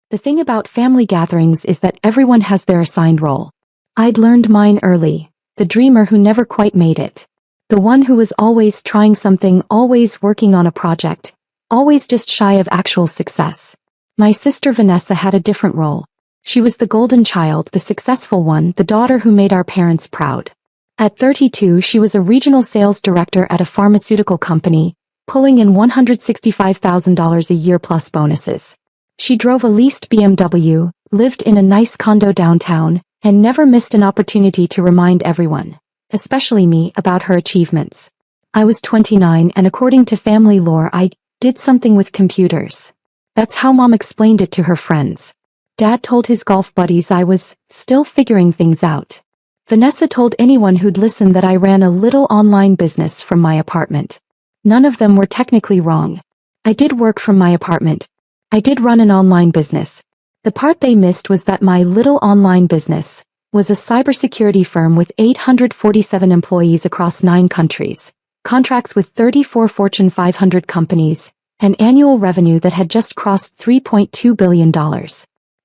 The thing about family gatherings is that everyone has their assigned role. I'd learned mine early, the dreamer who never quite made it. The one who was always trying something, always working on a project, always just shy of actual success. My sister Vanessa had a different role. She was the golden child, the successful one, the daughter who made our parents proud. At 32, she was a regional sales director at a pharmaceutical company, pulling in $165,000 a year plus bonuses. She drove a leased BMW, lived in a nice condo downtown, and never missed an opportunity to remind everyone, especially me, about her achievements. I was 29 and according to family lore I did something with computers. That's how Mom explained it to her friends. Dad told his golf buddies I was still figuring things out. Vanessa told anyone who'd listen that I ran a little online business from my apartment. None of them were technically wrong. I did work from my apartment. I did run an online business. The part they missed was that my little online business was a cybersecurity firm with 847 employees across 9 countries, contracts with 34 Fortune 500 companies, an annual revenue that had just crossed $3.2 billion.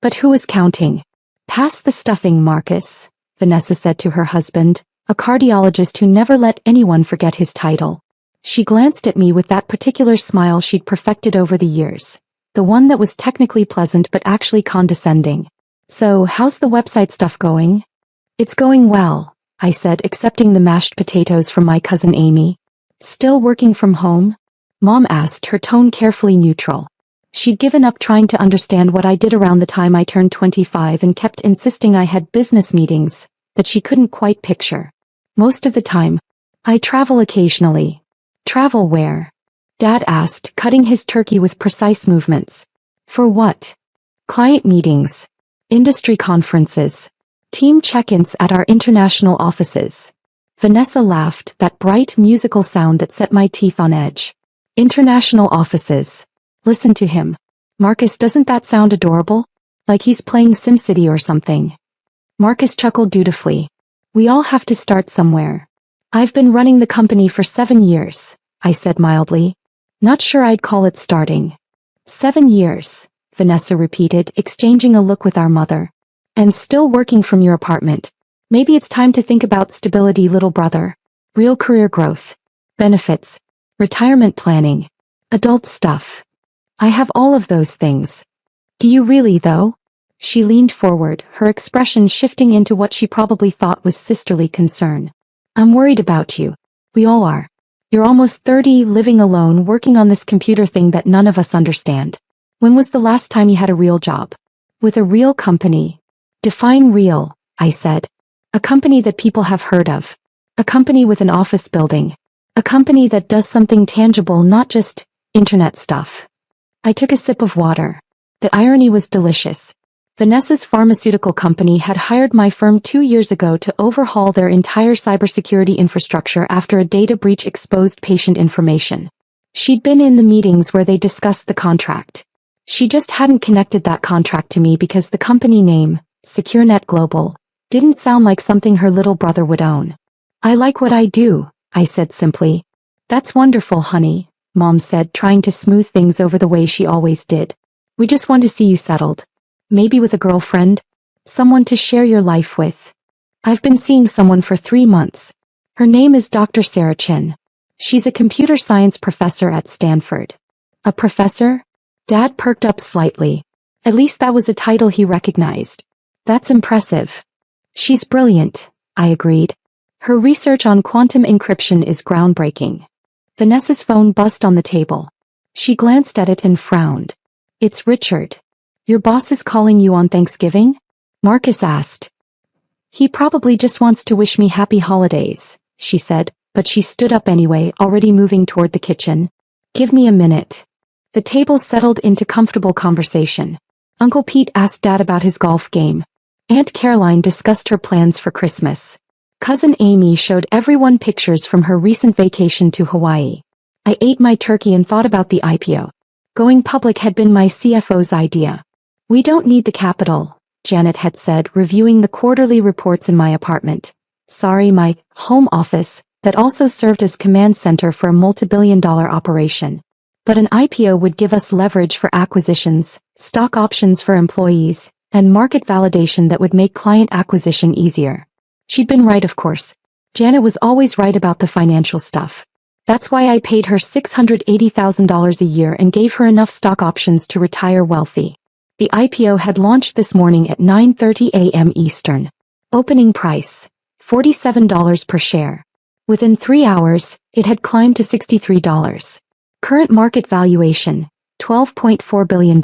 But who was counting? Pass the stuffing, Marcus, Vanessa said to her husband, a cardiologist who never let anyone forget his title. She glanced at me with that particular smile she'd perfected over the years, the one that was technically pleasant but actually condescending. So, how's the website stuff going? It's going well, I said, accepting the mashed potatoes from my cousin Amy. Still working from home? Mom asked, her tone carefully neutral. She'd given up trying to understand what I did around the time I turned 25 and kept insisting I had business meetings that she couldn't quite picture. Most of the time, I travel occasionally. Travel where? Dad asked, cutting his turkey with precise movements. For what? Client meetings, industry conferences, team check-ins at our international offices. Vanessa laughed, that bright musical sound that set my teeth on edge. International offices. Listen to him. Marcus, doesn't that sound adorable? Like he's playing SimCity or something. Marcus chuckled dutifully. We all have to start somewhere. I've been running the company for 7 years, I said mildly. Not sure I'd call it starting. 7 years, Vanessa repeated, exchanging a look with our mother. And still working from your apartment. Maybe it's time to think about stability, little brother. Real career growth. Benefits. Retirement planning. Adult stuff. I have all of those things. Do you really, though? She leaned forward, her expression shifting into what she probably thought was sisterly concern. I'm worried about you. We all are. You're almost 30, living alone, working on this computer thing that none of us understand. When was the last time you had a real job? With a real company. Define real, I said. A company that people have heard of. A company with an office building. A company that does something tangible, not just internet stuff. I took a sip of water. The irony was delicious. Vanessa's pharmaceutical company had hired my firm 2 years ago to overhaul their entire cybersecurity infrastructure after a data breach exposed patient information. She'd been in the meetings where they discussed the contract. She just hadn't connected that contract to me because the company name, SecureNet Global, didn't sound like something her little brother would own. I like what I do, I said simply. That's wonderful, honey, Mom said, trying to smooth things over the way she always did. We just want to see you settled. Maybe with a girlfriend? Someone to share your life with. I've been seeing someone for 3 months. Her name is Dr. Sarah Chin. She's a computer science professor at Stanford. A professor? Dad perked up slightly. At least that was a title he recognized. That's impressive. She's brilliant, I agreed. Her research on quantum encryption is groundbreaking. Vanessa's phone buzzed on the table. She glanced at it and frowned. It's Richard. Your boss is calling you on Thanksgiving? Marcus asked. He probably just wants to wish me happy holidays, she said, but she stood up anyway, already moving toward the kitchen. Give me a minute. The table settled into comfortable conversation. Uncle Pete asked Dad about his golf game. Aunt Caroline discussed her plans for Christmas. Cousin Amy showed everyone pictures from her recent vacation to Hawaii. I ate my turkey and thought about the IPO. Going public had been my CFO's idea. We don't need the capital, Janet had said, reviewing the quarterly reports in my apartment. Sorry, my home office, that also served as command center for a multi-billion-dollar operation. But an IPO would give us leverage for acquisitions, stock options for employees, and market validation that would make client acquisition easier. She'd been right, of course. Janet was always right about the financial stuff. That's why I paid her $680,000 a year and gave her enough stock options to retire wealthy. The IPO had launched this morning at 9:30 a.m. Eastern. Opening price, $47 per share. Within 3 hours, it had climbed to $63. Current market valuation, $12.4 billion.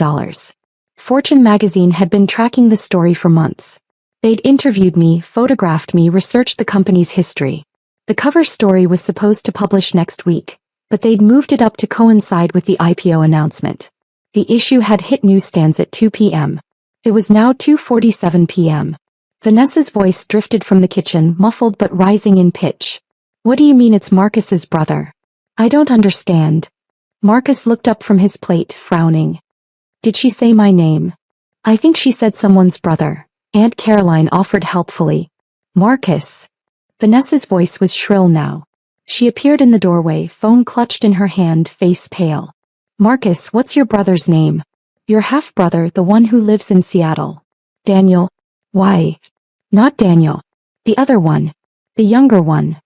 Fortune magazine had been tracking the story for months. They'd interviewed me, photographed me, researched the company's history. The cover story was supposed to publish next week, but they'd moved it up to coincide with the IPO announcement. The issue had hit newsstands at 2 p.m. It was now 2:47 p.m. Vanessa's voice drifted from the kitchen, muffled but rising in pitch. What do you mean it's Marcus's brother? I don't understand. Marcus looked up from his plate, frowning. Did she say my name? I think she said someone's brother. Aunt Caroline offered helpfully. Marcus. Vanessa's voice was shrill now. She appeared in the doorway, phone clutched in her hand, face pale. Marcus, what's your brother's name? Your half-brother, the one who lives in Seattle. Daniel. Why? Not Daniel. The other one. The younger one.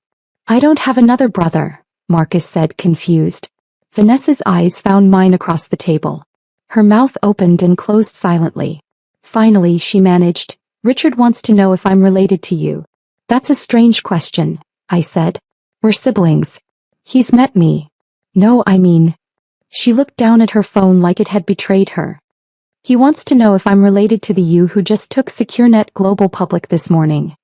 I don't have another brother, Marcus said, confused. Vanessa's eyes found mine across the table. Her mouth opened and closed silently. Finally, she managed, Richard wants to know if I'm related to you. That's a strange question, I said. We're siblings. He's met me. No, I mean. She looked down at her phone like it had betrayed her. He wants to know if I'm related to the you who just took SecureNet Global public this morning.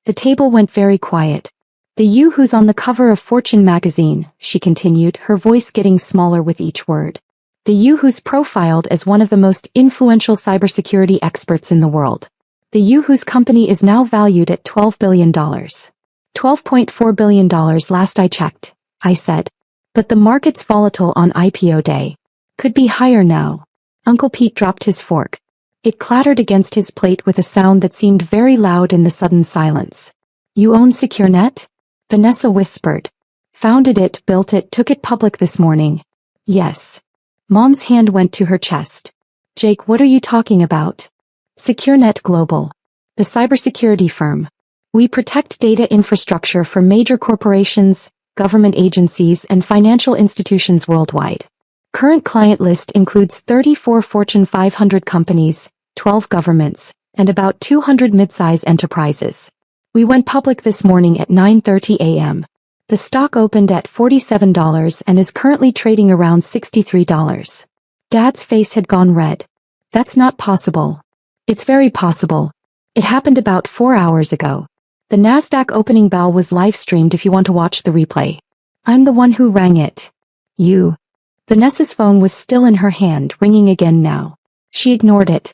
The table went very quiet. The you who's on the cover of Fortune magazine, she continued, her voice getting smaller with each word. The you who's profiled as one of the most influential cybersecurity experts in the world. The you whose company is now valued at $12 billion. $12.4 billion last I checked, I said. But the market's volatile on IPO day. Could be higher now. Uncle Pete dropped his fork. It clattered against his plate with a sound that seemed very loud in the sudden silence. You own SecureNet? Vanessa whispered. Founded it, built it, took it public this morning. Yes. Mom's hand went to her chest. Jake, what are you talking about? SecureNet Global. The cybersecurity firm. We protect data infrastructure for major corporations, government agencies, and financial institutions worldwide. Current client list includes 34 Fortune 500 companies, 12 governments, and about 200 mid-size enterprises. We went public this morning at 9:30 a.m. The stock opened at $47 and is currently trading around $63. Dad's face had gone red. That's not possible. It's very possible. It happened about 4 hours ago. The Nasdaq opening bell was live-streamed if you want to watch the replay. I'm the one who rang it. You. Vanessa's phone was still in her hand, ringing again now. She ignored it.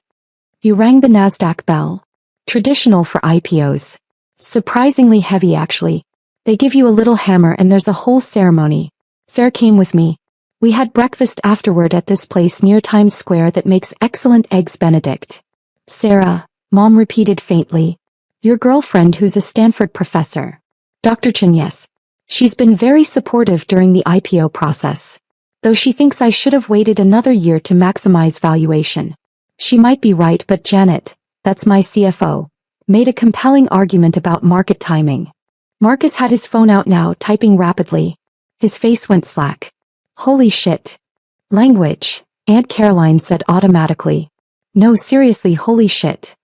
You rang the Nasdaq bell. Traditional for IPOs. Surprisingly heavy, actually. They give you a little hammer and there's a whole ceremony. Sarah came with me. We had breakfast afterward at this place near Times Square that makes excellent eggs Benedict. Sarah, Mom repeated faintly. Your girlfriend who's a Stanford professor. Dr. Chen, yes. She's been very supportive during the IPO process. Though she thinks I should have waited another year to maximize valuation. She might be right, but Janet, that's my CFO, made a compelling argument about market timing. Marcus had his phone out now, typing rapidly. His face went slack. Holy shit. Language, Aunt Caroline said automatically. No, seriously, holy shit.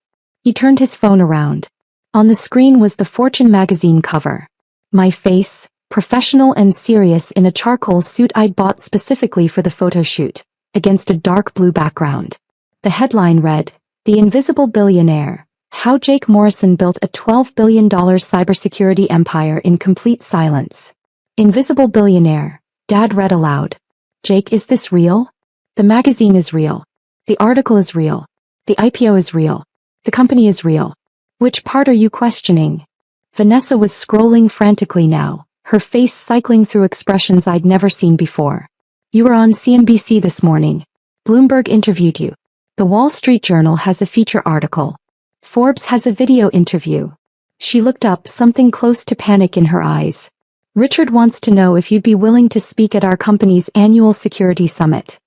He turned his phone around. On the screen was the Fortune magazine cover. My face, professional and serious in a charcoal suit I'd bought specifically for the photo shoot, against a dark blue background. The headline read, The Invisible Billionaire, How Jake Morrison Built a $12 billion Cybersecurity Empire in Complete Silence. Invisible Billionaire, Dad read aloud. Jake, is this real? The magazine is real. The article is real. The IPO is real. The company is real. Which part are you questioning? Vanessa was scrolling frantically now, her face cycling through expressions I'd never seen before. You were on CNBC this morning. Bloomberg interviewed you. The Wall Street Journal has a feature article. Forbes has a video interview. She looked up, something close to panic in her eyes. Richard wants to know if you'd be willing to speak at our company's annual security summit.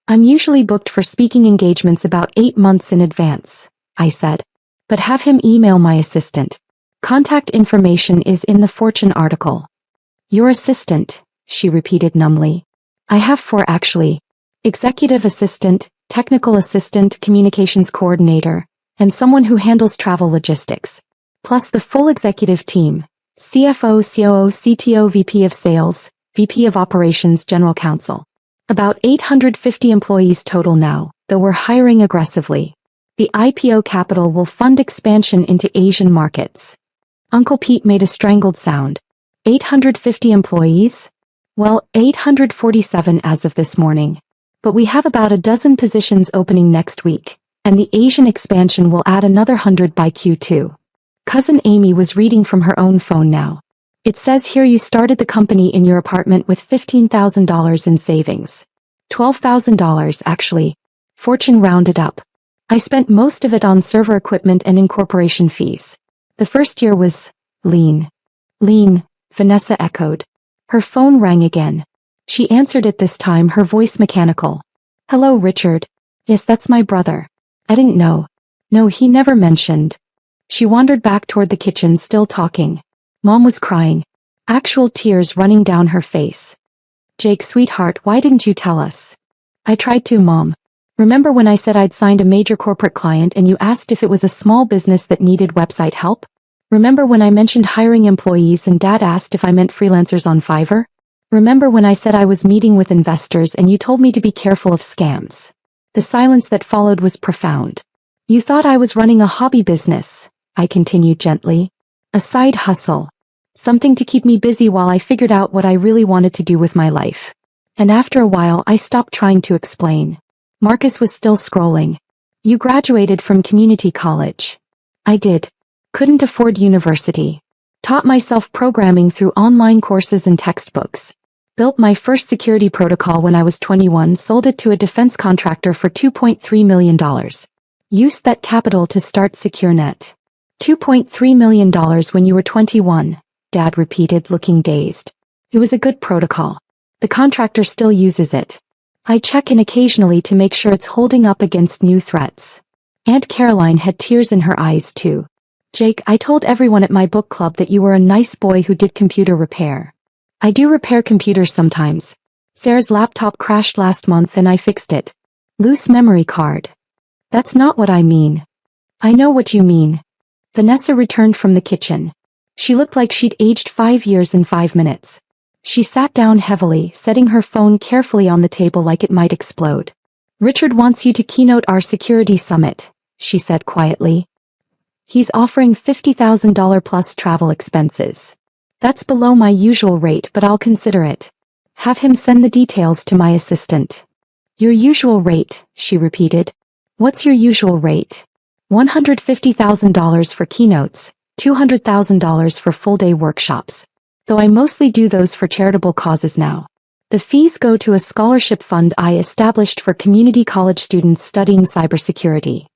I'm usually booked for speaking engagements about 8 months in advance, I said. But have him email my assistant. Contact information is in the Fortune article. Your assistant, she repeated numbly. I have 4 actually. Executive assistant, technical assistant, communications coordinator, and someone who handles travel logistics. Plus the full executive team. CFO, COO, CTO, VP of Sales, VP of Operations, General Counsel. About 850 employees total now, though we're hiring aggressively. The IPO capital will fund expansion into Asian markets. Uncle Pete made a strangled sound. 850 employees? Well, 847 as of this morning. But we have about a dozen positions opening next week, and the Asian expansion will add another 100 by Q2. Cousin Amy was reading from her own phone now. It says here you started the company in your apartment with $15,000 in savings. $12,000 actually. Fortune rounded up. I spent most of it on server equipment and incorporation fees. The first year was lean. Lean, Vanessa echoed. Her phone rang again. She answered it this time, her voice mechanical. Hello, Richard. Yes, that's my brother. I didn't know. No, he never mentioned. She wandered back toward the kitchen, still talking. Mom was crying. Actual tears running down her face. Jake, sweetheart, why didn't you tell us? I tried to, Mom. Remember when I said I'd signed a major corporate client and you asked if it was a small business that needed website help? Remember when I mentioned hiring employees and Dad asked if I meant freelancers on Fiverr? Remember when I said I was meeting with investors and you told me to be careful of scams? The silence that followed was profound. You thought I was running a hobby business, I continued gently. A side hustle. Something to keep me busy while I figured out what I really wanted to do with my life. And after a while I stopped trying to explain. Marcus was still scrolling. You graduated from community college. I did. Couldn't afford university. Taught myself programming through online courses and textbooks. Built my first security protocol when I was 21, sold it to a defense contractor for $2.3 million. Used that capital to start SecureNet. $2.3 million when you were 21, Dad repeated, looking dazed. It was a good protocol. The contractor still uses it. I check in occasionally to make sure it's holding up against new threats. Aunt Caroline had tears in her eyes too. Jake, I told everyone at my book club that you were a nice boy who did computer repair. I do repair computers sometimes. Sarah's laptop crashed last month and I fixed it. Loose memory card. That's not what I mean. I know what you mean. Vanessa returned from the kitchen. She looked like she'd aged 5 years in 5 minutes. She sat down heavily, setting her phone carefully on the table like it might explode. Richard wants you to keynote our security summit, she said quietly. He's offering $50,000 plus travel expenses. That's below my usual rate, but I'll consider it. Have him send the details to my assistant. Your usual rate, she repeated. What's your usual rate? $150,000 for keynotes, $200,000 for full-day workshops. Though I mostly do those for charitable causes now. The fees go to a scholarship fund I established for community college students studying cybersecurity.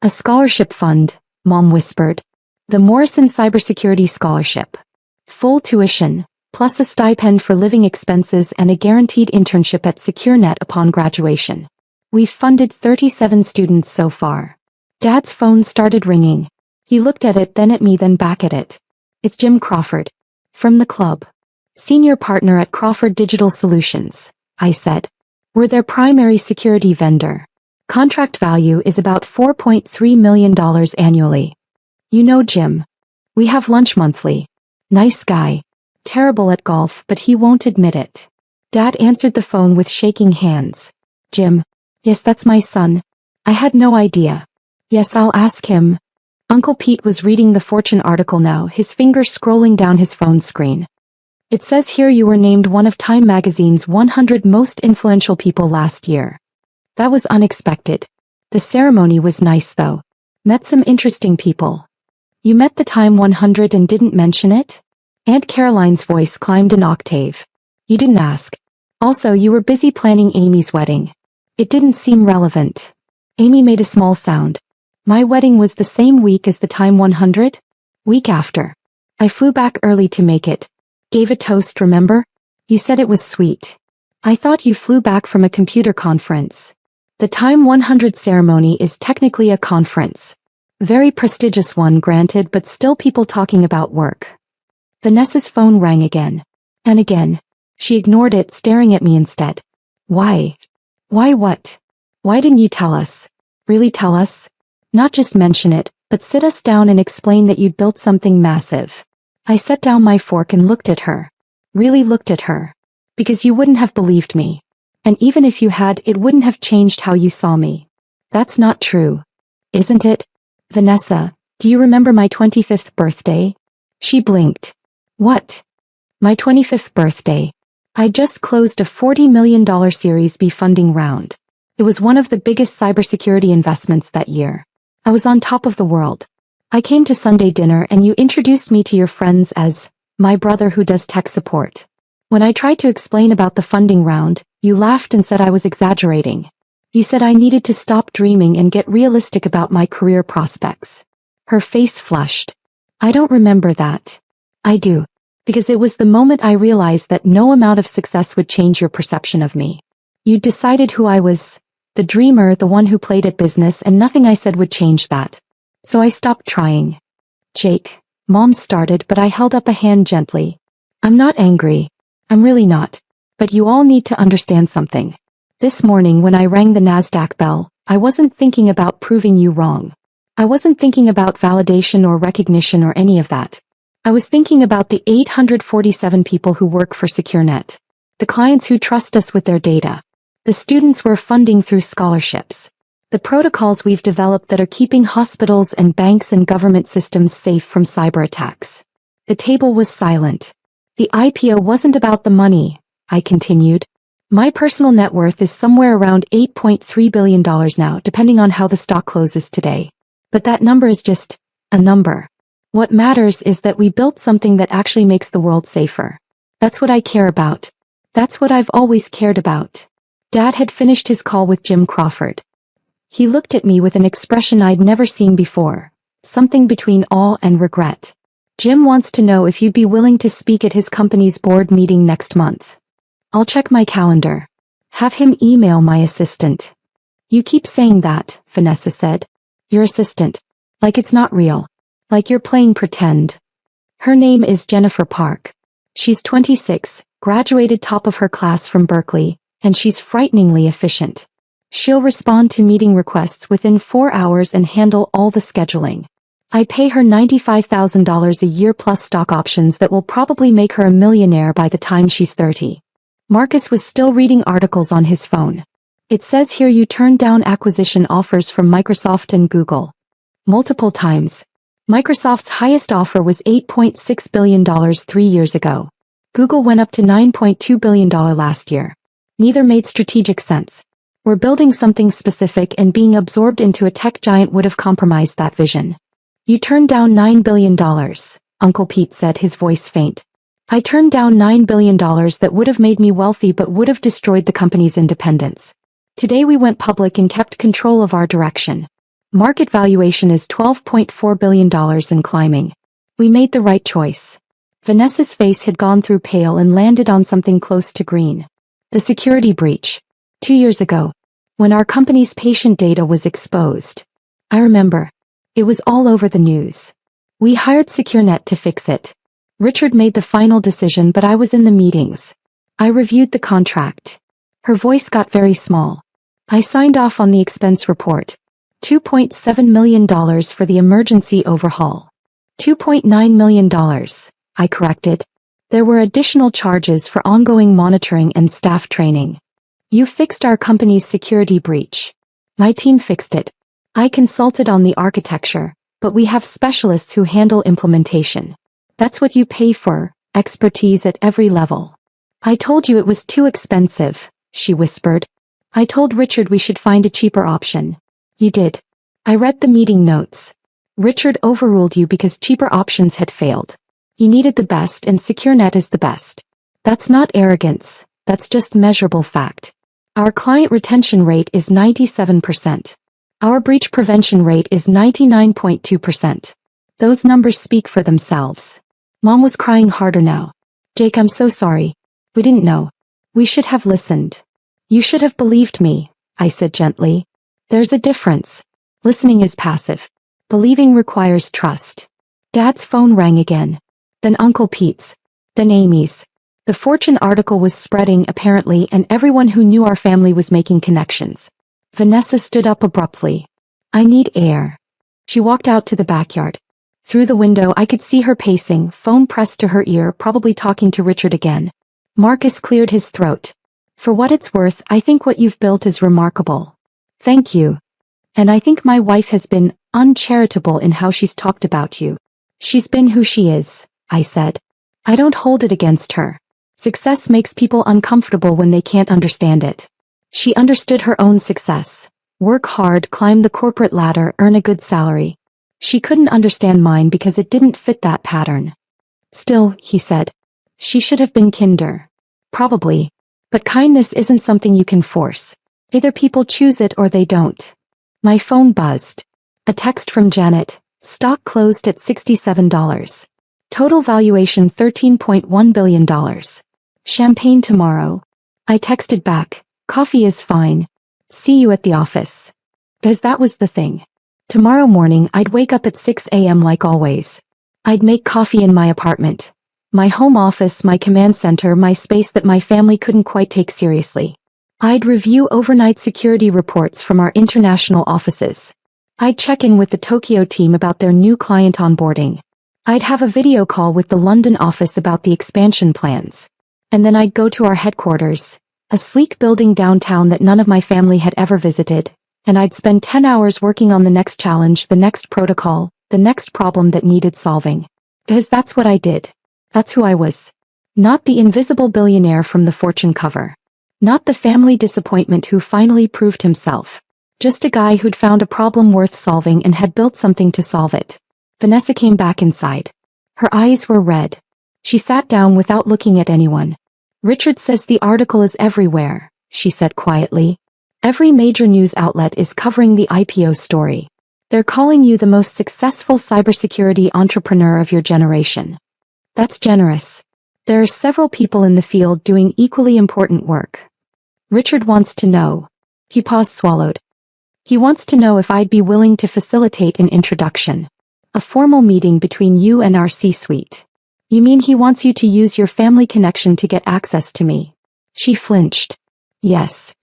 A scholarship fund, Mom whispered. The Morrison Cybersecurity Scholarship. Full tuition, plus a stipend for living expenses and a guaranteed internship at SecureNet upon graduation. We've funded 37 students so far. Dad's phone started ringing. He looked at it, then at me, then back at it. It's Jim Crawford. From the club. Senior partner at Crawford Digital Solutions, I said. We're their primary security vendor. Contract value is about $4.3 million annually. You know Jim. We have lunch monthly. Nice guy. Terrible at golf, but he won't admit it. Dad answered the phone with shaking hands. Jim. Yes, that's my son. I had no idea. Yes, I'll ask him. Uncle Pete was reading the Fortune article now, his fingers scrolling down his phone screen. It says here you were named one of Time magazine's 100 most influential people last year. That was unexpected. The ceremony was nice though. Met some interesting people. You met the Time 100 and didn't mention it? Aunt Caroline's voice climbed an octave. You didn't ask. Also, you were busy planning Amy's wedding. It didn't seem relevant. Amy made a small sound. My wedding was the same week as the Time 100? Week after. I flew back early to make it. Gave a toast, remember? You said it was sweet. I thought you flew back from a computer conference. The Time 100 ceremony is technically a conference. Very prestigious one, granted, but still people talking about work. Vanessa's phone rang again. And again. She ignored it, staring at me instead. Why? Why what? Why didn't you tell us? Really tell us? Not just mention it, but sit us down and explain that you'd built something massive. I set down my fork and looked at her. Really looked at her. Because you wouldn't have believed me. And even if you had, it wouldn't have changed how you saw me. That's not true. Isn't it? Vanessa, do you remember my 25th birthday? She blinked. What? My 25th birthday. I just closed a $40 million Series B funding round. It was one of the biggest cybersecurity investments that year. I was on top of the world. I came to Sunday dinner and you introduced me to your friends as my brother who does tech support. When I tried to explain about the funding round, you laughed and said I was exaggerating. You said I needed to stop dreaming and get realistic about my career prospects. Her face flushed. I don't remember that. I do. Because it was the moment I realized that no amount of success would change your perception of me. You decided who I was. The dreamer, the one who played at business, and nothing I said would change that. So I stopped trying. Jake, Mom started, but I held up a hand gently. I'm not angry. I'm really not. But you all need to understand something. This morning when I rang the NASDAQ bell, I wasn't thinking about proving you wrong. I wasn't thinking about validation or recognition or any of that. I was thinking about the 847 people who work for SecureNet. The clients who trust us with their data. The students we're funding through scholarships. The protocols we've developed that are keeping hospitals and banks and government systems safe from cyber attacks. The table was silent. The IPO wasn't about the money, I continued. My personal net worth is somewhere around $8.3 billion now, depending on how the stock closes today. But that number is just a number. What matters is that we built something that actually makes the world safer. That's what I care about. That's what I've always cared about. Dad had finished his call with Jim Crawford. He looked at me with an expression I'd never seen before, something between awe and regret. Jim wants to know if you'd be willing to speak at his company's board meeting next month. I'll check my calendar. Have him email my assistant. You keep saying that, Vanessa said. Your assistant. Like it's not real. Like you're playing pretend. Her name is Jennifer Park. She's 26, graduated top of her class from Berkeley, and she's frighteningly efficient. She'll respond to meeting requests within 4 hours and handle all the scheduling. I pay her $95,000 a year plus stock options that will probably make her a millionaire by the time she's 30. Marcus was still reading articles on his phone. It says here you turned down acquisition offers from Microsoft and Google. Multiple times. Microsoft's highest offer was $8.6 billion 3 years ago. Google went up to $9.2 billion last year. Neither made strategic sense. We're building something specific and being absorbed into a tech giant would have compromised that vision. You turned down $9 billion, Uncle Pete said, his voice faint. I turned down $9 billion that would have made me wealthy but would have destroyed the company's independence. Today we went public and kept control of our direction. Market valuation is $12.4 billion and climbing. We made the right choice. Vanessa's face had gone through pale and landed on something close to green. The security breach. 2 years ago. When our company's patient data was exposed. I remember. It was all over the news. We hired SecureNet to fix it. Richard made the final decision, but I was in the meetings. I reviewed the contract. Her voice got very small. I signed off on the expense report. $2.7 million for the emergency overhaul. $2.9 million, I corrected. There were additional charges for ongoing monitoring and staff training. You fixed our company's security breach. My team fixed it. I consulted on the architecture, but we have specialists who handle implementation. That's what you pay for, expertise at every level. I told you it was too expensive, she whispered. I told Richard we should find a cheaper option. You did. I read the meeting notes. Richard overruled you because cheaper options had failed. You needed the best and SecureNet is the best. That's not arrogance, that's just measurable fact. Our client retention rate is 97%. Our breach prevention rate is 99.2%. Those numbers speak for themselves. Mom was crying harder now. Jake, I'm so sorry. We didn't know. We should have listened. You should have believed me, I said gently. There's a difference. Listening is passive. Believing requires trust. Dad's phone rang again. Then Uncle Pete's. Then Amy's. The Fortune article was spreading apparently, and everyone who knew our family was making connections. Vanessa stood up abruptly. I need air. She walked out to the backyard. Through the window I could see her pacing, phone pressed to her ear, probably talking to Richard again. Marcus cleared his throat. For what it's worth, I think what you've built is remarkable. Thank you. And I think my wife has been uncharitable in how she's talked about you. She's been who she is, I said. I don't hold it against her. Success makes people uncomfortable when they can't understand it. She understood her own success. Work hard, climb the corporate ladder, earn a good salary. She couldn't understand mine because it didn't fit that pattern. Still, he said. She should have been kinder. Probably. But kindness isn't something you can force. Either people choose it or they don't. My phone buzzed. A text from Janet. Stock closed at $67. Total valuation $13.1 billion. Champagne tomorrow. I texted back. Coffee is fine. See you at the office. Because that was the thing. Tomorrow morning I'd wake up at 6 a.m. like always. I'd make coffee in my apartment. My home office, my command center, my space that my family couldn't quite take seriously. I'd review overnight security reports from our international offices. I'd check in with the Tokyo team about their new client onboarding. I'd have a video call with the London office about the expansion plans. And then I'd go to our headquarters, a sleek building downtown that none of my family had ever visited, and I'd spend 10 hours working on the next challenge, the next protocol, the next problem that needed solving. Because that's what I did. That's who I was. Not the invisible billionaire from the Fortune cover. Not the family disappointment who finally proved himself. Just a guy who'd found a problem worth solving and had built something to solve it. Vanessa came back inside. Her eyes were red. She sat down without looking at anyone. Richard says the article is everywhere, she said quietly. Every major news outlet is covering the IPO story. They're calling you the most successful cybersecurity entrepreneur of your generation. That's generous. There are several people in the field doing equally important work. Richard wants to know. He paused, swallowed. He wants to know if I'd be willing to facilitate an introduction. A formal meeting between you and our C-suite. You mean he wants you to use your family connection to get access to me? She flinched. Yes.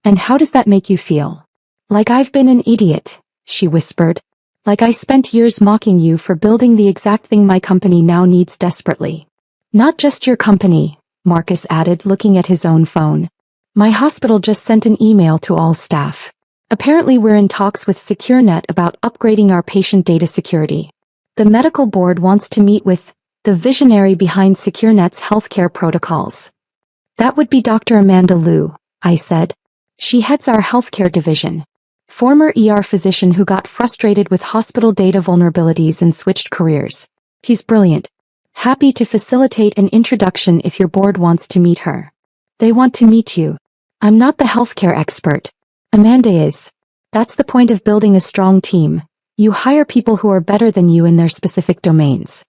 And how does that make you feel? Like I've been an idiot, she whispered. Like I spent years mocking you for building the exact thing my company now needs desperately. Not just your company, Marcus added, looking at his own phone. My hospital just sent an email to all staff. Apparently we're in talks with SecureNet about upgrading our patient data security. The medical board wants to meet with the visionary behind SecureNet's healthcare protocols. That would be Dr. Amanda Liu, I said. She heads our healthcare division. Former ER physician who got frustrated with hospital data vulnerabilities and switched careers. He's brilliant. Happy to facilitate an introduction if your board wants to meet her. They want to meet you. I'm not the healthcare expert. Amanda is. That's the point of building a strong team. You hire people who are better than you in their specific domains.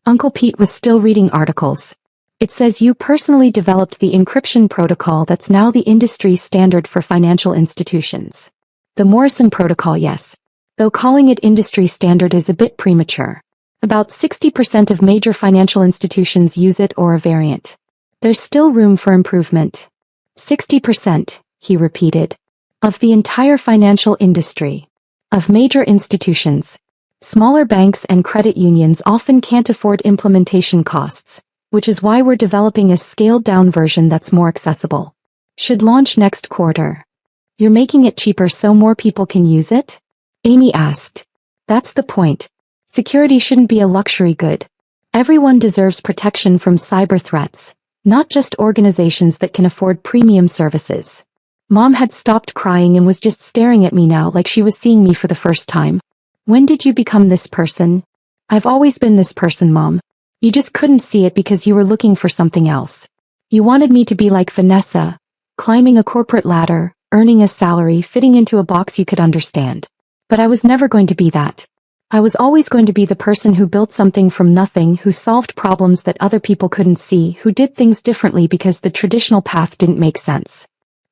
Uncle Pete was still reading articles. It says you personally developed the encryption protocol that's now the industry standard for financial institutions. The Morrison protocol, yes. Though calling it industry standard is a bit premature. About 60% of major financial institutions use it or a variant. There's still room for improvement. 60%, he repeated. Of the entire financial industry. Of major institutions. Smaller banks and credit unions often can't afford implementation costs, which is why we're developing a scaled-down version that's more accessible. Should launch next quarter. You're making it cheaper so more people can use it? Amy asked. That's the point. Security shouldn't be a luxury good. Everyone deserves protection from cyber threats, not just organizations that can afford premium services. Mom had stopped crying and was just staring at me now like she was seeing me for the first time. When did you become this person? I've always been this person, Mom. You just couldn't see it because you were looking for something else. You wanted me to be like Vanessa, climbing a corporate ladder, earning a salary, fitting into a box you could understand. But I was never going to be that. I was always going to be the person who built something from nothing, who solved problems that other people couldn't see, who did things differently because the traditional path didn't make sense.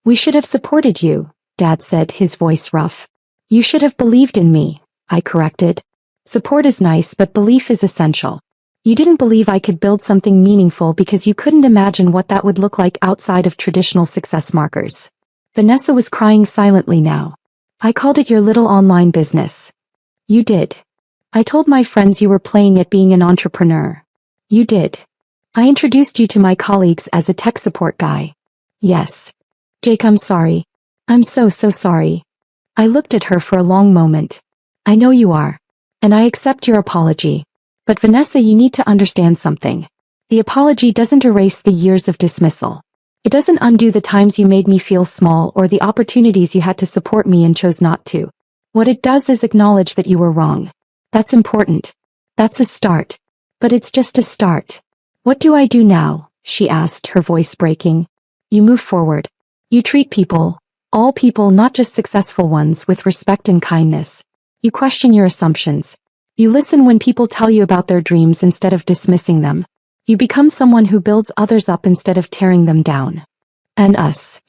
We should have supported you, Dad said, his voice rough. You should have believed in me, I corrected. Support is nice, but belief is essential. You didn't believe I could build something meaningful because you couldn't imagine what that would look like outside of traditional success markers. Vanessa was crying silently now. I called it your little online business. You did. I told my friends you were playing at being an entrepreneur. You did. I introduced you to my colleagues as a tech support guy. Yes. Jake, I'm sorry. I'm so sorry. I looked at her for a long moment. I know you are. And I accept your apology. But Vanessa, you need to understand something. The apology doesn't erase the years of dismissal. It doesn't undo the times you made me feel small or the opportunities you had to support me and chose not to. What it does is acknowledge that you were wrong. That's important. That's a start. But it's just a start. What do I do now? She asked, her voice breaking. You move forward. You treat people, all people, not just successful ones, with respect and kindness. You question your assumptions. You listen when people tell you about their dreams instead of dismissing them. You become someone who builds others up instead of tearing them down. And us?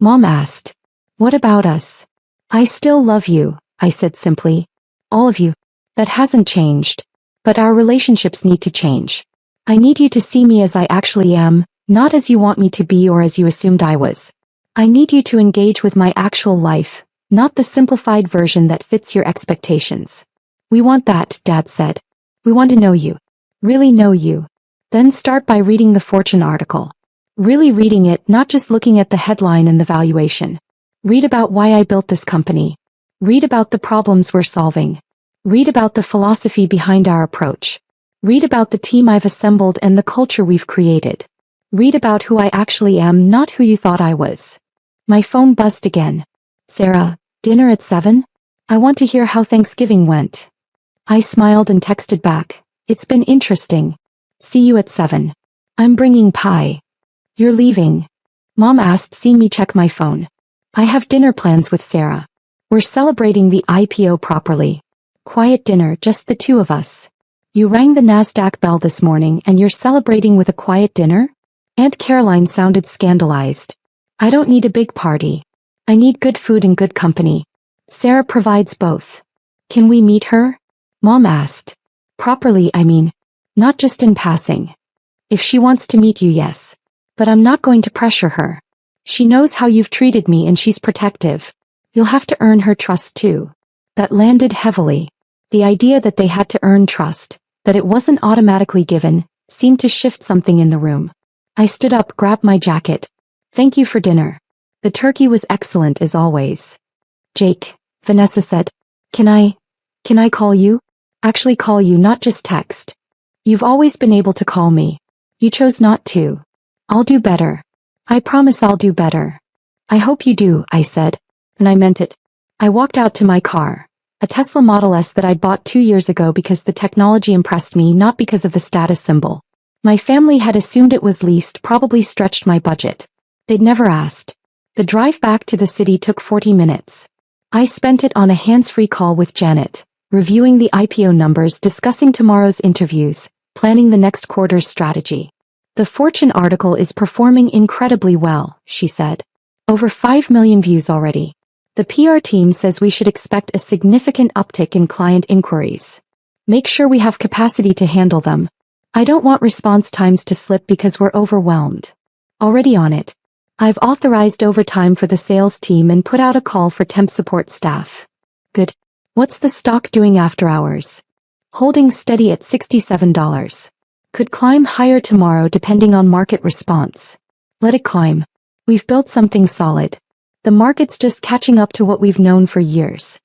Mom asked. What about us? I still love you, I said simply. All of you. That hasn't changed. But our relationships need to change. I need you to see me as I actually am, not as you want me to be or as you assumed I was. I need you to engage with my actual life, not the simplified version that fits your expectations. We want that, Dad said. We want to know you. Really know you. Then start by reading the Fortune article. Really reading it, not just looking at the headline and the valuation. Read about why I built this company. Read about the problems we're solving. Read about the philosophy behind our approach. Read about the team I've assembled and the culture we've created. Read about who I actually am, not who you thought I was. My phone buzzed again. Sarah, dinner at 7? I want to hear how Thanksgiving went. I smiled and texted back. It's been interesting. See you at 7. I'm bringing pie. You're leaving? Mom asked, seeing me check my phone. I have dinner plans with Sarah. We're celebrating the IPO properly. Quiet dinner, just the two of us. You rang the NASDAQ bell this morning and you're celebrating with a quiet dinner? Aunt Caroline sounded scandalized. I don't need a big party. I need good food and good company. Sarah provides both. Can we meet her? Mom asked. Properly, I mean. Not just in passing. If she wants to meet you, yes. But I'm not going to pressure her. She knows how you've treated me and she's protective. You'll have to earn her trust too. That landed heavily. The idea that they had to earn trust, that it wasn't automatically given, seemed to shift something in the room. I stood up, grabbed my jacket. Thank you for dinner. The turkey was excellent as always. Jake, Vanessa said. Can I call you? Actually call you, not just text. You've always been able to call me. You chose not to. I'll do better. I promise I'll do better. I hope you do, I said. And I meant it. I walked out to my car. A Tesla Model S that I'd bought 2 years ago because the technology impressed me, not because of the status symbol. My family had assumed it was leased, probably stretched my budget. They'd never asked. The drive back to the city took 40 minutes. I spent it on a hands-free call with Janet, reviewing the IPO numbers, discussing tomorrow's interviews, planning the next quarter's strategy. The Fortune article is performing incredibly well, she said. Over 5 million views already. The PR team says we should expect a significant uptick in client inquiries. Make sure we have capacity to handle them. I don't want response times to slip because we're overwhelmed. Already on it. I've authorized overtime for the sales team and put out a call for temp support staff. Good. What's the stock doing after hours? Holding steady at $67. Could climb higher tomorrow depending on market response. Let it climb. We've built something solid. The market's just catching up to what we've known for years.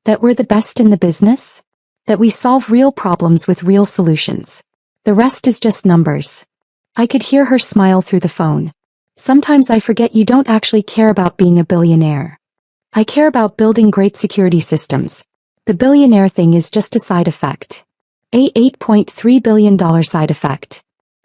That we're the best in the business? That we solve real problems with real solutions. The rest is just numbers. I could hear her smile through the phone. Sometimes I forget you don't actually care about being a billionaire. I care about building great security systems. The billionaire thing is just a side effect. A $8.3 billion side effect.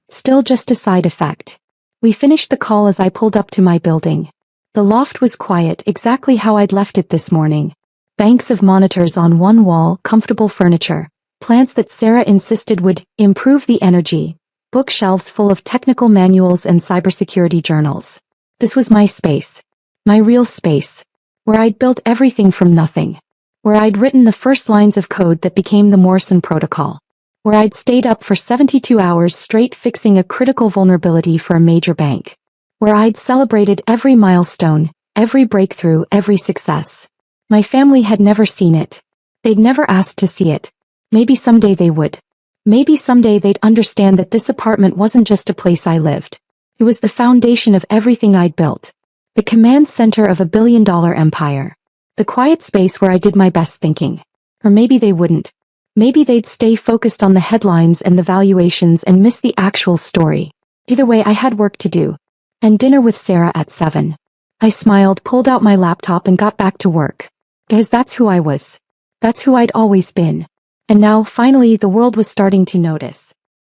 Still just a side effect. We finished the call as I pulled up to my building. The loft was quiet, exactly how I'd left it this morning. Banks of monitors on one wall, comfortable furniture, plants that Sarah insisted would improve the energy, bookshelves full of technical manuals and cybersecurity journals. This was my space. My real space. Where I'd built everything from nothing. Where I'd written the first lines of code that became the Morrison protocol. Where I'd stayed up for 72 hours straight fixing a critical vulnerability for a major bank. Where I'd celebrated every milestone, every breakthrough, every success. My family had never seen it. They'd never asked to see it. Maybe someday they would. Maybe someday they'd understand that this apartment wasn't just a place I lived. It was the foundation of everything I'd built. The command center of a billion-dollar empire. The quiet space where I did my best thinking. Or maybe they wouldn't. Maybe they'd stay focused on the headlines and the valuations and miss the actual story. Either way, I had work to do. And dinner with Sarah at 7. I smiled, pulled out my laptop and got back to work. Because that's who I was. That's who I'd always been. And now, finally, the world was starting to notice.